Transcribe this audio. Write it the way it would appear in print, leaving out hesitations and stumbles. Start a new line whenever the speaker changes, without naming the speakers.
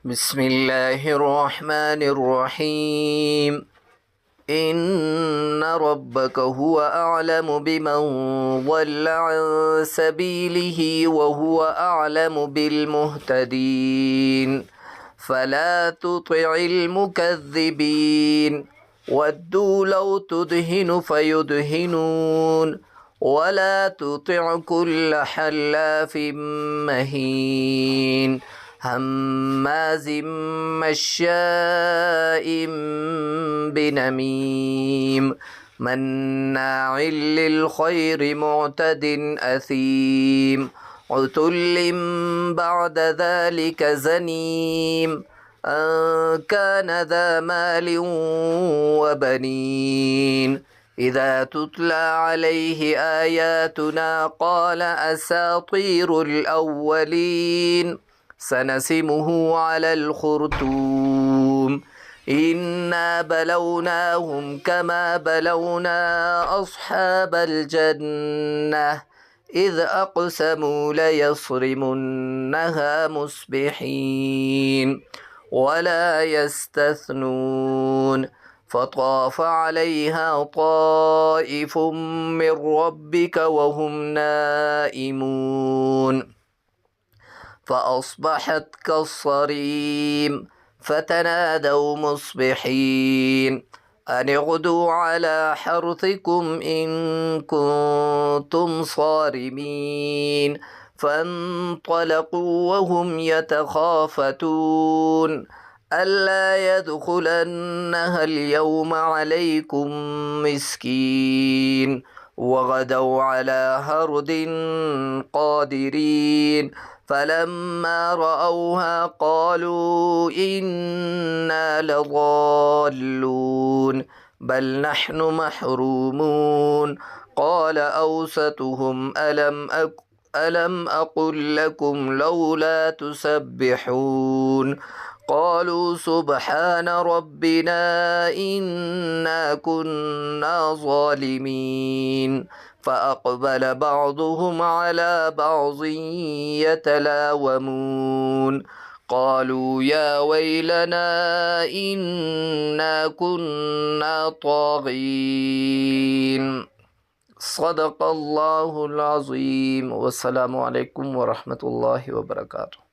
بسم الله الرحمن الرحيم. إن ربك هو أعلم بمن ضل عن سبيله وهو أعلم بالمهتدين فلا تطع المكذبين ودوا لو تدهن فيدهنون ولا تطع كل حلاف مهين هماز مشاء بنميم مناع للخير معتد أثيم عتل بعد ذلك زنيم أن كان ذا مال وبنين إذا تتلى عليه آياتنا قال أساطير الأولين سنسمه على الخرطوم إنا بلوناهم كما بلونا أصحاب الجنة إذ أقسموا ليصرمنها مصبحين ولا يستثنون فطاف عليها طائف من ربك وهم نائمون فأصبحت كالصريم فتنادوا مصبحين أن اغدوا على حرثكم إن كنتم صارمين فانطلقوا وهم يتخافتون ألا يدخلنها اليوم عليكم مسكين وغدوا على هرد قادرين فلما رأوها قالوا إنا لضالون بل نحن محرومون قال أوسطهم ألم أقل لكم لولا تسبحون قالوا سبحان ربنا إنا كنا ظالمين فأقبل بعضهم على بعض يتلاومون قالوا يا ويلنا إنا كنا طاغين صدق الله العظيم والسلام عليكم ورحمة الله وبركاته.